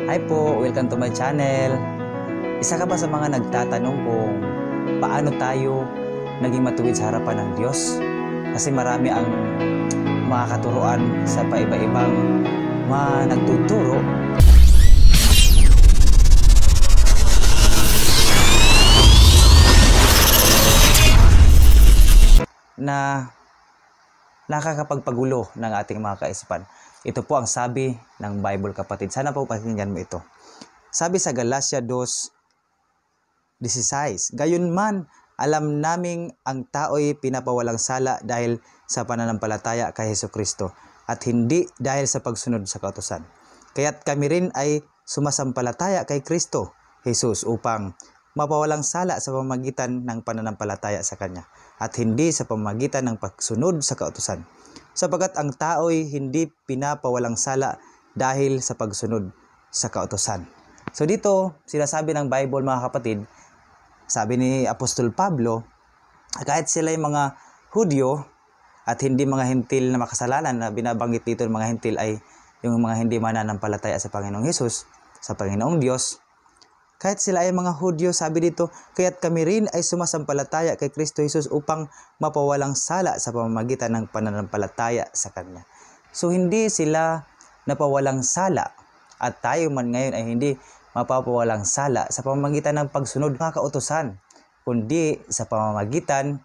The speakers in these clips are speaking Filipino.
Hi po, welcome to my channel. Isa ka ba sa mga nagtatanong kung paano tayo naging matuwid sa harapan ng Diyos? Kasi marami ang mga katuruan sa paiba-ibang mga nagtuturo na nakakapagpagulo ng ating mga kaisipan. Ito po ang sabi ng Bible, kapatid. Sana po pakinggan mo ito. Sabi sa Galatia 2:16, "Gayunman, alam naming ang tao'y pinapawalang sala dahil sa pananampalataya kay Hesukristo at hindi dahil sa pagsunod sa kautusan. Kaya't kami rin ay sumasampalataya kay Kristo Jesus upang mapawalang sala sa pamamagitan ng pananampalataya sa Kanya at hindi sa pamamagitan ng pagsunod sa kautusan. Sapagkat ang tao'y hindi pinapawalang sala dahil sa pagsunod sa kautusan." So dito, sinasabi ng Bible, mga kapatid, sabi ni Apostol Pablo, kahit sila yung mga Hudyo at hindi mga Hentil na makasalanan, na binabanggit dito ng mga Hentil ay yung mga hindi mananampalataya sa Panginoong Hesus, sa Panginoong Diyos. Kahit sila ay mga Hudyo, sabi dito, kaya't kami rin ay sumasampalataya kay Kristo Jesus upang mapawalang sala sa pamamagitan ng pananampalataya sa Kanya. So hindi sila napawalang sala at tayo man ngayon ay hindi mapapawalang sala sa pamamagitan ng pagsunod ng kautusan, kundi sa pamamagitan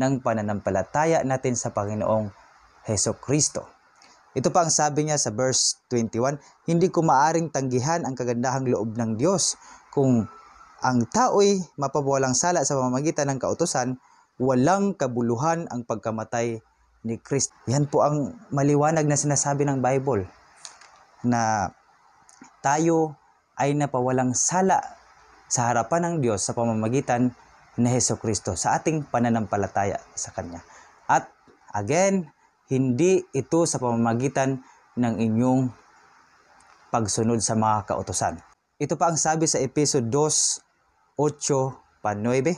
ng pananampalataya natin sa Panginoong Hesukristo. Ito pa ang sabi niya sa verse 21, "Hindi ko maaring tanggihan ang kagandahang loob ng Diyos. Kung ang tao'y mapapawalang sala sa pamamagitan ng kautusan, walang kabuluhan ang pagkamatay ni Kristo." Yan po ang maliwanag na sinasabi ng Bible, na tayo ay napawalang sala sa harapan ng Diyos sa pamamagitan ni Hesukristo sa ating pananampalataya sa Kanya. At again, hindi ito sa pamamagitan ng inyong pagsunod sa mga kautusan. Ito pa ang sabi sa Efeso 2:8-9,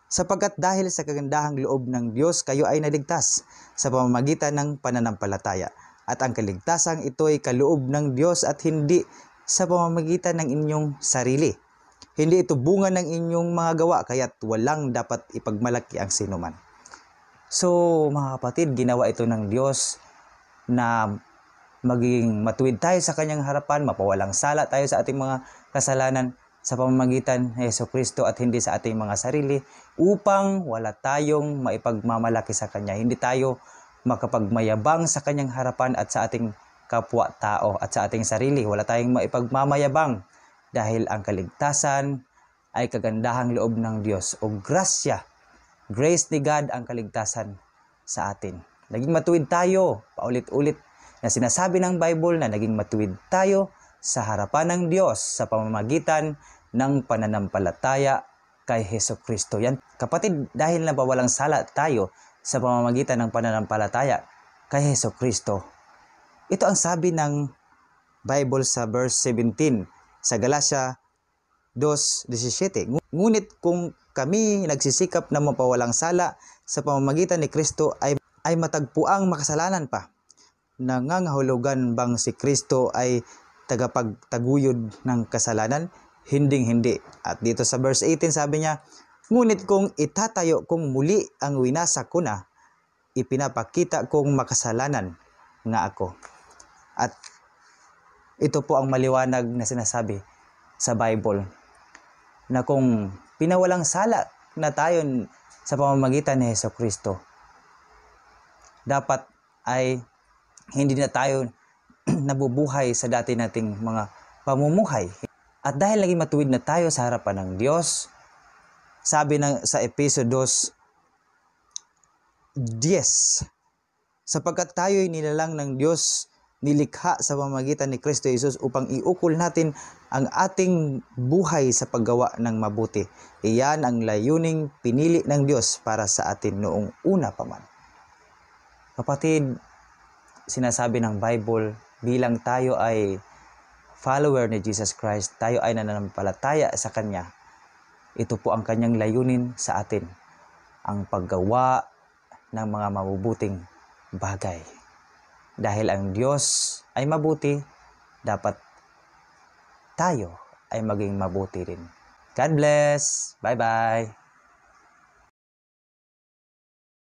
"Sapagkat dahil sa kagandahang loob ng Diyos, kayo ay naligtas sa pamamagitan ng pananampalataya. At ang kaligtasang ito ay kaloob ng Diyos at hindi sa pamamagitan ng inyong sarili. Hindi ito bunga ng inyong mga gawa, kaya't walang dapat ipagmalaki ang sinuman." So, mga kapatid, ginawa ito ng Diyos na maging matuwid tayo sa Kanyang harapan, mapawalang sala tayo sa ating mga kasalanan sa pamamagitan ni Hesukristo at hindi sa ating mga sarili, upang wala tayong maipagmamalaki sa Kanya. Hindi tayo makapagmayabang sa Kanyang harapan at sa ating kapwa-tao at sa ating sarili. Wala tayong maipagmamayabang dahil ang kaligtasan ay kagandahang loob ng Diyos o grasya. Grace ni God ang kaligtasan sa atin. Naging matuwid tayo, paulit-ulit na sinasabi ng Bible na naging matuwid tayo sa harapan ng Diyos sa pamamagitan ng pananampalataya kay Hesukristo. Yan, kapatid, dahil napawalang sala tayo sa pamamagitan ng pananampalataya kay Hesukristo. Ito ang sabi ng Bible sa verse 17 sa Galatia 2:17. "Ngunit kung kami nagsisikap na mapawalang sala sa pamamagitan ni Kristo ay matagpuang makasalanan pa. Nangangahulugan bang si Kristo ay tagapagtaguyod ng kasalanan? Hinding-hindi." At dito sa verse 18 sabi niya, "Ngunit kung itatayo kong muli ang winasak ko na, ipinapakita kong makasalanan nga ako." At ito po ang maliwanag na sinasabi sa Bible, na kung pinawalang sala na tayo sa pamamagitan ni Hesukristo, dapat ay hindi na tayo nabubuhay sa dati nating mga pamumuhay. At dahil naging matuwid na tayo sa harapan ng Diyos, sabi sa Efeso 2:10, "Sapagkat tayo'y nilalang ng Diyos, nilikha sa pamamagitan ni Kristo Jesus upang iukol natin ang ating buhay sa paggawa ng mabuti. Iyan ang layuning pinili ng Diyos para sa atin noong una pa man." Kapatid, sinasabi ng Bible, bilang tayo ay follower ni Jesus Christ, tayo ay nananampalataya sa Kanya. Ito po ang Kanyang layunin sa atin, ang paggawa ng mga mabubuting bagay. Dahil ang Diyos ay mabuti, dapat tayo ay maging mabuti rin. God bless! Bye-bye!